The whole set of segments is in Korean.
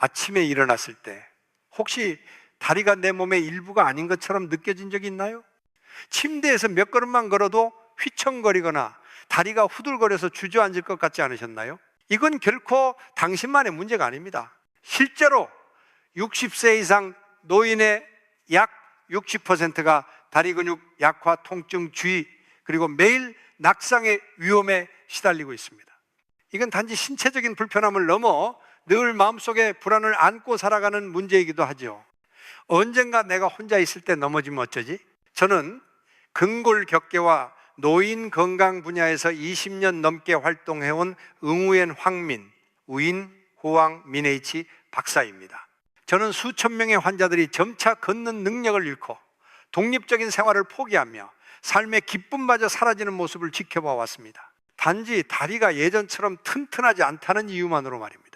아침에 일어났을 때 혹시 다리가 내 몸의 일부가 아닌 것처럼 느껴진 적이 있나요? 침대에서 몇 걸음만 걸어도 휘청거리거나 다리가 후들거려서 주저앉을 것 같지 않으셨나요? 이건 결코 당신만의 문제가 아닙니다. 실제로 60세 이상 노인의 약 60%가 다리 근육 약화, 통증, 주의, 그리고 매일 낙상의 위험에 시달리고 있습니다. 이건 단지 신체적인 불편함을 넘어 늘 마음속에 불안을 안고 살아가는 문제이기도 하죠. 언젠가 내가 혼자 있을 때 넘어지면 어쩌지? 저는 근골격계와 노인 건강 분야에서 20년 넘게 활동해온 응우엔 황민, 우인 호황 민H 박사입니다. 저는 수천 명의 환자들이 점차 걷는 능력을 잃고 독립적인 생활을 포기하며 삶의 기쁨마저 사라지는 모습을 지켜봐 왔습니다. 단지 다리가 예전처럼 튼튼하지 않다는 이유만으로 말입니다.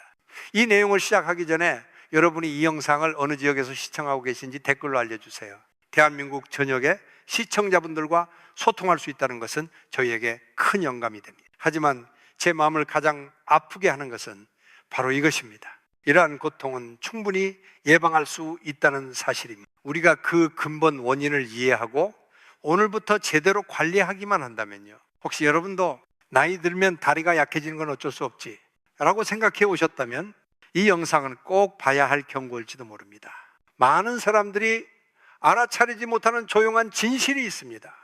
이 내용을 시작하기 전에 여러분이 이 영상을 어느 지역에서 시청하고 계신지 댓글로 알려주세요. 대한민국 전역의 시청자분들과 소통할 수 있다는 것은 저희에게 큰 영감이 됩니다. 하지만 제 마음을 가장 아프게 하는 것은 바로 이것입니다. 이러한 고통은 충분히 예방할 수 있다는 사실입니다. 우리가 그 근본 원인을 이해하고 오늘부터 제대로 관리하기만 한다면요, 혹시 여러분도 나이 들면 다리가 약해지는 건 어쩔 수 없지 라고 생각해 오셨다면 이 영상은 꼭 봐야 할 경고일지도 모릅니다. 많은 사람들이 알아차리지 못하는 조용한 진실이 있습니다.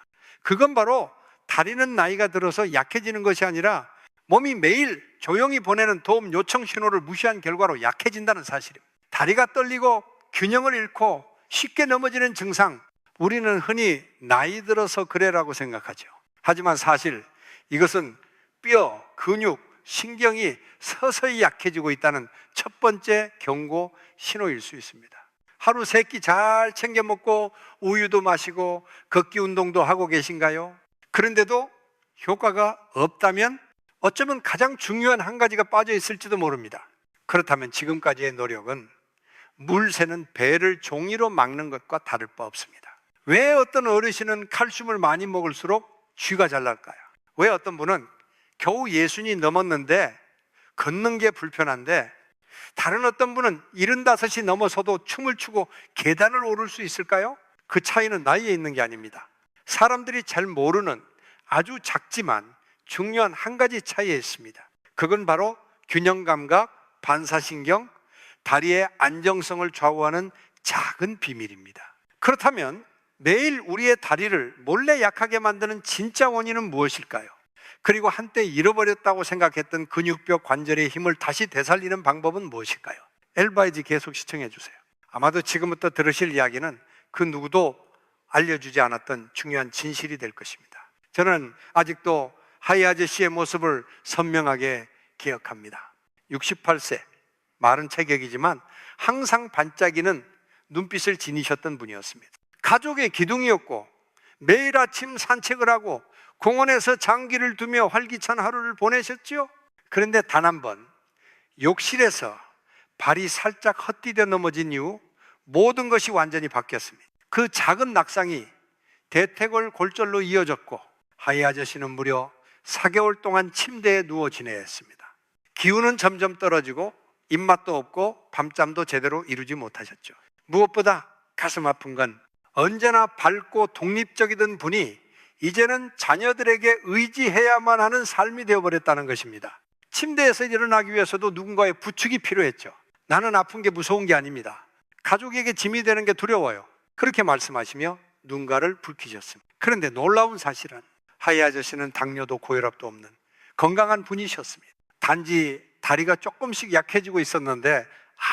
그건 바로 다리는 나이가 들어서 약해지는 것이 아니라 몸이 매일 조용히 보내는 도움 요청 신호를 무시한 결과로 약해진다는 사실입니다. 다리가 떨리고 균형을 잃고 쉽게 넘어지는 증상, 우리는 흔히 나이 들어서 그래라고 생각하죠. 하지만 사실 이것은 뼈, 근육, 신경이 서서히 약해지고 있다는 첫 번째 경고 신호일 수 있습니다. 하루 3끼 잘 챙겨 먹고 우유도 마시고 걷기 운동도 하고 계신가요? 그런데도 효과가 없다면 어쩌면 가장 중요한 한 가지가 빠져 있을지도 모릅니다. 그렇다면 지금까지의 노력은 물 새는 배를 종이로 막는 것과 다를 바 없습니다. 왜 어떤 어르신은 칼슘을 많이 먹을수록 쥐가 잘 날까요? 왜 어떤 분은 겨우 60이 넘었는데 걷는 게 불편한데 다른 어떤 분은 75이 넘어서도 춤을 추고 계단을 오를 수 있을까요? 그 차이는 나이에 있는 게 아닙니다. 사람들이 잘 모르는 아주 작지만 중요한 한 가지 차이에 있습니다. 그건 바로 균형감각, 반사신경, 다리의 안정성을 좌우하는 작은 비밀입니다. 그렇다면 매일 우리의 다리를 몰래 약하게 만드는 진짜 원인은 무엇일까요? 그리고 한때 잃어버렸다고 생각했던 근육뼈 관절의 힘을 다시 되살리는 방법은 무엇일까요? 엘바이지 계속 시청해 주세요. 아마도 지금부터 들으실 이야기는 그 누구도 알려주지 않았던 중요한 진실이 될 것입니다. 저는 아직도 하이 아저씨의 모습을 선명하게 기억합니다. 68세, 말은 체격이지만 항상 반짝이는 눈빛을 지니셨던 분이었습니다. 가족의 기둥이었고 매일 아침 산책을 하고 공원에서 장기를 두며 활기찬 하루를 보내셨죠. 그런데 단 한 번 욕실에서 발이 살짝 헛디뎌 넘어진 이후 모든 것이 완전히 바뀌었습니다. 그 작은 낙상이 대퇴골 골절로 이어졌고 하이 아저씨는 무려 4개월 동안 침대에 누워 지내야 했습니다. 기운은 점점 떨어지고 입맛도 없고 밤잠도 제대로 이루지 못하셨죠. 무엇보다 가슴 아픈 건 언제나 밝고 독립적이던 분이 이제는 자녀들에게 의지해야만 하는 삶이 되어버렸다는 것입니다. 침대에서 일어나기 위해서도 누군가의 부축이 필요했죠. 나는 아픈 게 무서운 게 아닙니다. 가족에게 짐이 되는 게 두려워요. 그렇게 말씀하시며 누군가를 불키셨습니다. 그런데 놀라운 사실은 하이 아저씨는 당뇨도 고혈압도 없는 건강한 분이셨습니다. 단지 다리가 조금씩 약해지고 있었는데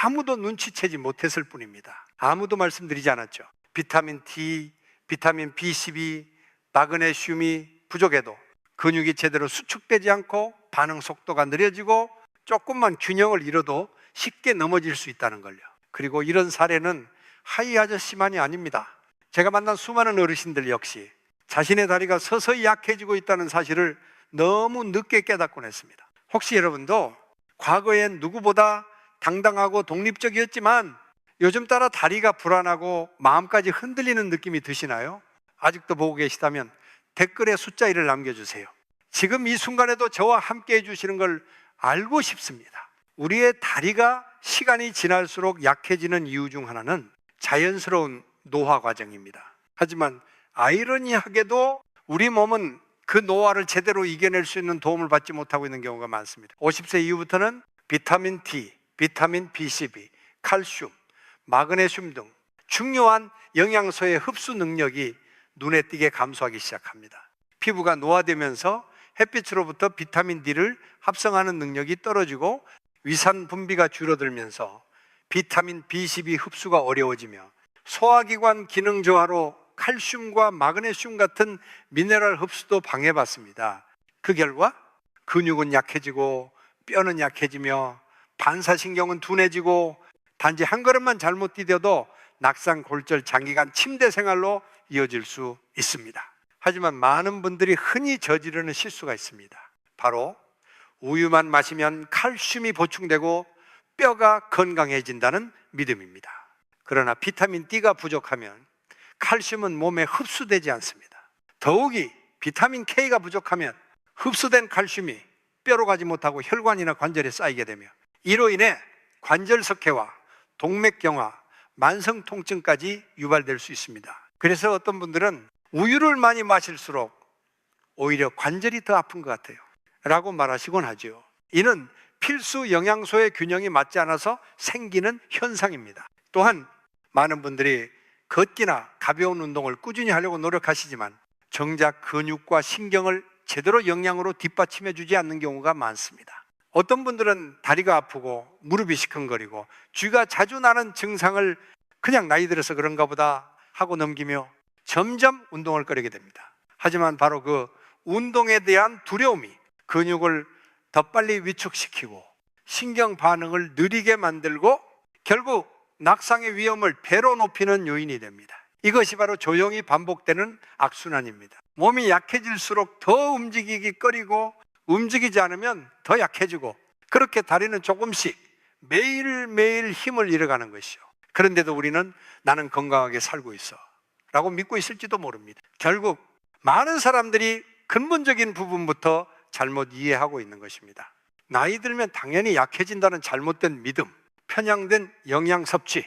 아무도 눈치채지 못했을 뿐입니다. 아무도 말씀드리지 않았죠. 비타민 D, 비타민 B12, 마그네슘이 부족해도 근육이 제대로 수축되지 않고 반응 속도가 느려지고 조금만 균형을 잃어도 쉽게 넘어질 수 있다는 걸요. 그리고 이런 사례는 하이 아저씨만이 아닙니다. 제가 만난 수많은 어르신들 역시 자신의 다리가 서서히 약해지고 있다는 사실을 너무 늦게 깨닫곤 했습니다. 혹시 여러분도 과거엔 누구보다 당당하고 독립적이었지만 요즘 따라 다리가 불안하고 마음까지 흔들리는 느낌이 드시나요? 아직도 보고 계시다면 댓글에 숫자 1을 남겨주세요. 지금 이 순간에도 저와 함께 해주시는 걸 알고 싶습니다. 우리의 다리가 시간이 지날수록 약해지는 이유 중 하나는 자연스러운 노화 과정입니다. 하지만 아이러니하게도 우리 몸은 그 노화를 제대로 이겨낼 수 있는 도움을 받지 못하고 있는 경우가 많습니다. 50세 이후부터는 비타민 D, 비타민 B12, 칼슘, 마그네슘 등 중요한 영양소의 흡수 능력이 눈에 띄게 감소하기 시작합니다. 피부가 노화되면서 햇빛으로부터 비타민 D를 합성하는 능력이 떨어지고 위산 분비가 줄어들면서 비타민 B12 흡수가 어려워지며 소화기관 기능 저하로 칼슘과 마그네슘 같은 미네랄 흡수도 방해받습니다. 그 결과 근육은 약해지고 뼈는 약해지며 반사신경은 둔해지고 단지 한 걸음만 잘못 디뎌도 낙상, 골절, 장기간 침대 생활로 이어질 수 있습니다. 하지만 많은 분들이 흔히 저지르는 실수가 있습니다. 바로 우유만 마시면 칼슘이 보충되고 뼈가 건강해진다는 믿음입니다. 그러나 비타민 D가 부족하면 칼슘은 몸에 흡수되지 않습니다. 더욱이 비타민 K가 부족하면 흡수된 칼슘이 뼈로 가지 못하고 혈관이나 관절에 쌓이게 되며 이로 인해 관절 석회와 동맥경화, 만성 통증까지 유발될 수 있습니다. 그래서 어떤 분들은 우유를 많이 마실수록 오히려 관절이 더 아픈 것 같아요 라고 말하시곤 하죠. 이는 필수 영양소의 균형이 맞지 않아서 생기는 현상입니다. 또한 많은 분들이 걷기나 가벼운 운동을 꾸준히 하려고 노력하시지만 정작 근육과 신경을 제대로 영양으로 뒷받침해 주지 않는 경우가 많습니다. 어떤 분들은 다리가 아프고 무릎이 시큰거리고 쥐가 자주 나는 증상을 그냥 나이 들어서 그런가 보다 하고 넘기며 점점 운동을 꺼리게 됩니다. 하지만 바로 그 운동에 대한 두려움이 근육을 더 빨리 위축시키고 신경 반응을 느리게 만들고 결국 낙상의 위험을 배로 높이는 요인이 됩니다. 이것이 바로 조용히 반복되는 악순환입니다. 몸이 약해질수록 더 움직이기 꺼리고 움직이지 않으면 더 약해지고 그렇게 다리는 조금씩 매일매일 힘을 잃어가는 것이죠. 그런데도 우리는 나는 건강하게 살고 있어 라고 믿고 있을지도 모릅니다. 결국 많은 사람들이 근본적인 부분부터 잘못 이해하고 있는 것입니다. 나이 들면 당연히 약해진다는 잘못된 믿음, 편향된 영양 섭취,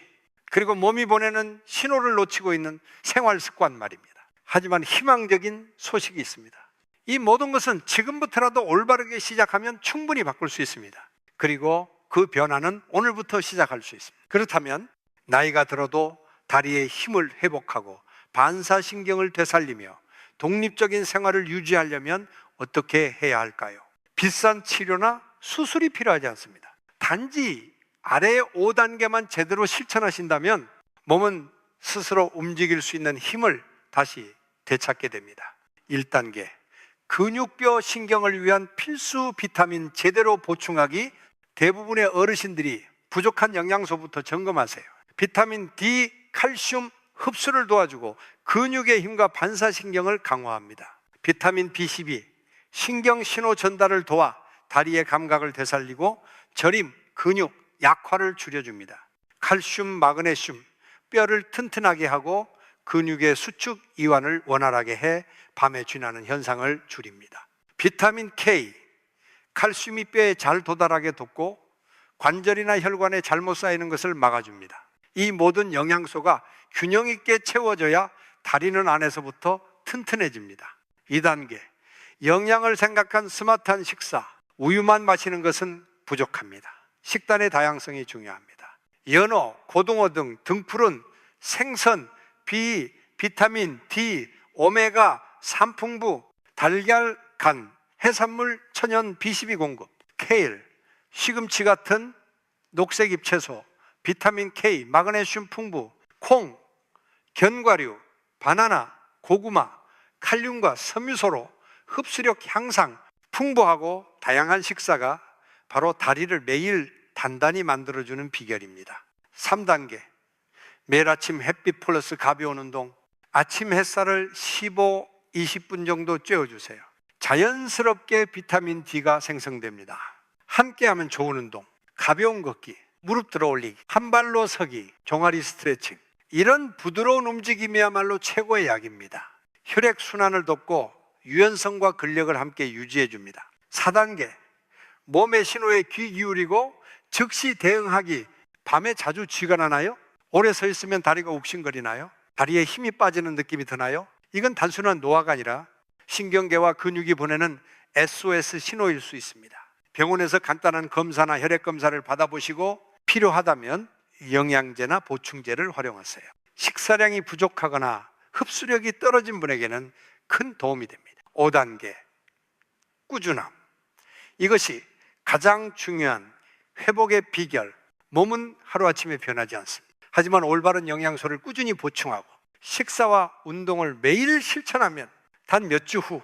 그리고 몸이 보내는 신호를 놓치고 있는 생활 습관 말입니다. 하지만 희망적인 소식이 있습니다. 이 모든 것은 지금부터라도 올바르게 시작하면 충분히 바꿀 수 있습니다. 그리고 그 변화는 오늘부터 시작할 수 있습니다. 그렇다면 나이가 들어도 다리의 힘을 회복하고 반사신경을 되살리며 독립적인 생활을 유지하려면 어떻게 해야 할까요? 비싼 치료나 수술이 필요하지 않습니다. 단지 아래 5단계만 제대로 실천하신다면 몸은 스스로 움직일 수 있는 힘을 다시 되찾게 됩니다. 1단계, 근육뼈 신경을 위한 필수 비타민 제대로 보충하기. 대부분의 어르신들이 부족한 영양소부터 점검하세요. 비타민 D, 칼슘 흡수를 도와주고 근육의 힘과 반사신경을 강화합니다. 비타민 B12, 신경 신호 전달을 도와 다리의 감각을 되살리고 저림, 근육, 약화를 줄여줍니다. 칼슘, 마그네슘, 뼈를 튼튼하게 하고 근육의 수축 이완을 원활하게 해 밤에 쥐나는 현상을 줄입니다. 비타민 K, 칼슘이 뼈에 잘 도달하게 돕고 관절이나 혈관에 잘못 쌓이는 것을 막아줍니다. 이 모든 영양소가 균형 있게 채워져야 다리는 안에서부터 튼튼해집니다. 2단계, 영양을 생각한 스마트한 식사. 우유만 마시는 것은 부족합니다. 식단의 다양성이 중요합니다. 연어, 고등어 등 등푸른 생선, 비타민 D, 오메가 3 풍부, 달걀, 간, 해산물, 천연 B12 공급, 케일, 시금치 같은 녹색 잎채소, 비타민 K, 마그네슘 풍부, 콩, 견과류, 바나나, 고구마, 칼륨과 섬유소로 흡수력 향상, 풍부하고 다양한 식사가 바로 다리를 매일 단단히 만들어주는 비결입니다. 3단계, 매일 아침 햇빛 플러스 가벼운 운동. 아침 햇살을 15, 20분 정도 쬐어주세요. 자연스럽게 비타민 D가 생성됩니다. 함께하면 좋은 운동, 가벼운 걷기, 무릎 들어 올리기, 한 발로 서기, 종아리 스트레칭, 이런 부드러운 움직임이야말로 최고의 약입니다. 혈액순환을 돕고 유연성과 근력을 함께 유지해 줍니다. 4단계, 몸의 신호에 귀 기울이고 즉시 대응하기, 밤에 자주 쥐가 나나요? 오래 서 있으면 다리가 욱신거리나요? 다리에 힘이 빠지는 느낌이 드나요? 이건 단순한 노화가 아니라 신경계와 근육이 보내는 SOS 신호일 수 있습니다. 병원에서 간단한 검사나 혈액 검사를 받아보시고 필요하다면 영양제나 보충제를 활용하세요. 식사량이 부족하거나 흡수력이 떨어진 분에게는 큰 도움이 됩니다. 5단계, 꾸준함. 이것이 가장 중요한 회복의 비결. 몸은 하루아침에 변하지 않습니다. 하지만 올바른 영양소를 꾸준히 보충하고 식사와 운동을 매일 실천하면 단 몇 주 후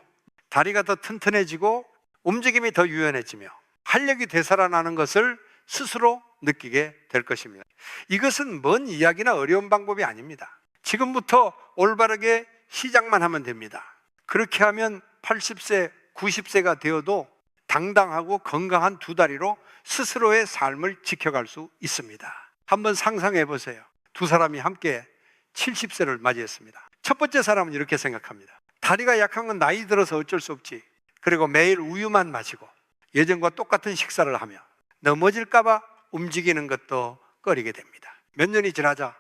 다리가 더 튼튼해지고 움직임이 더 유연해지며 활력이 되살아나는 것을 스스로 느끼게 될 것입니다. 이것은 먼 이야기나 어려운 방법이 아닙니다. 지금부터 올바르게 시작만 하면 됩니다. 그렇게 하면 80세, 90세가 되어도 당당하고 건강한 두 다리로 스스로의 삶을 지켜갈 수 있습니다. 한번 상상해 보세요. 두 사람이 함께 70세를 맞이했습니다. 첫 번째 사람은 이렇게 생각합니다. 다리가 약한 건 나이 들어서 어쩔 수 없지. 그리고 매일 우유만 마시고 예전과 똑같은 식사를 하며 넘어질까 봐 움직이는 것도 꺼리게 됩니다. 몇 년이 지나자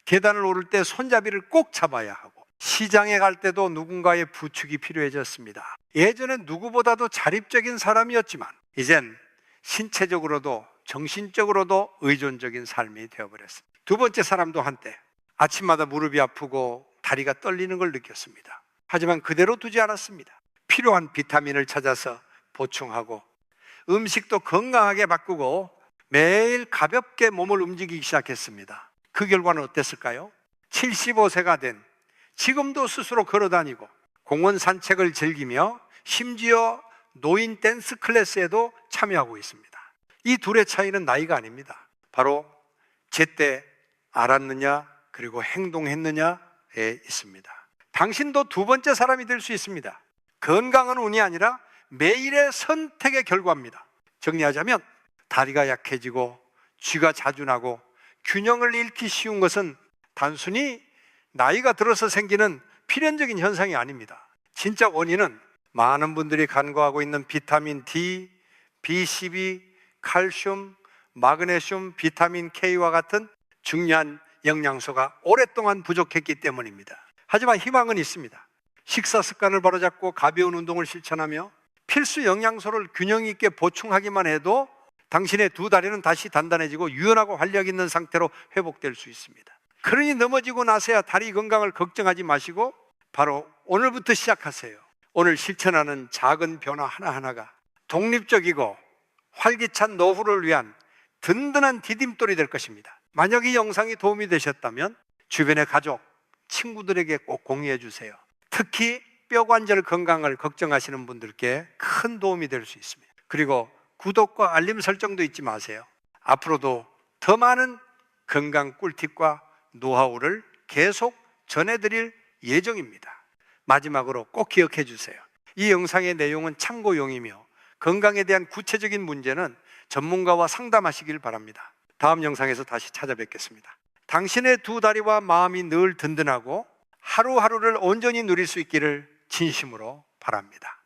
계단을 오를 때 손잡이를 꼭 잡아야 하고 시장에 갈 때도 누군가의 부축이 필요해졌습니다. 예전엔 누구보다도 자립적인 사람이었지만 이젠 신체적으로도 정신적으로도 의존적인 삶이 되어버렸습니다. 두 번째 사람도 한때 아침마다 무릎이 아프고 다리가 떨리는 걸 느꼈습니다. 하지만 그대로 두지 않았습니다. 필요한 비타민을 찾아서 보충하고 음식도 건강하게 바꾸고 매일 가볍게 몸을 움직이기 시작했습니다. 그 결과는 어땠을까요? 75세가 된 지금도 스스로 걸어다니고 공원 산책을 즐기며 심지어 노인 댄스 클래스에도 참여하고 있습니다. 이 둘의 차이는 나이가 아닙니다. 바로 제때 알았느냐 그리고 행동했느냐에 있습니다. 당신도 두 번째 사람이 될 수 있습니다. 건강은 운이 아니라 매일의 선택의 결과입니다. 정리하자면 다리가 약해지고 쥐가 자주 나고 균형을 잃기 쉬운 것은 단순히 나이가 들어서 생기는 필연적인 현상이 아닙니다. 진짜 원인은 많은 분들이 간과하고 있는 비타민 D, B12, 칼슘, 마그네슘, 비타민 K와 같은 중요한 영양소가 오랫동안 부족했기 때문입니다. 하지만 희망은 있습니다. 식사 습관을 바로잡고 가벼운 운동을 실천하며 필수 영양소를 균형 있게 보충하기만 해도 당신의 두 다리는 다시 단단해지고 유연하고 활력 있는 상태로 회복될 수 있습니다. 그러니 넘어지고 나서야 다리 건강을 걱정하지 마시고 바로 오늘부터 시작하세요. 오늘 실천하는 작은 변화 하나하나가 독립적이고 활기찬 노후를 위한 든든한 디딤돌이 될 것입니다. 만약 이 영상이 도움이 되셨다면 주변의 가족, 친구들에게 꼭 공유해 주세요. 특히 뼈관절 건강을 걱정하시는 분들께 큰 도움이 될 수 있습니다. 그리고 구독과 알림 설정도 잊지 마세요. 앞으로도 더 많은 건강 꿀팁과 노하우를 계속 전해드릴 예정입니다. 마지막으로 꼭 기억해 주세요. 이 영상의 내용은 참고용이며 건강에 대한 구체적인 문제는 전문가와 상담하시길 바랍니다. 다음 영상에서 다시 찾아뵙겠습니다. 당신의 두 다리와 마음이 늘 든든하고 하루하루를 온전히 누릴 수 있기를 진심으로 바랍니다.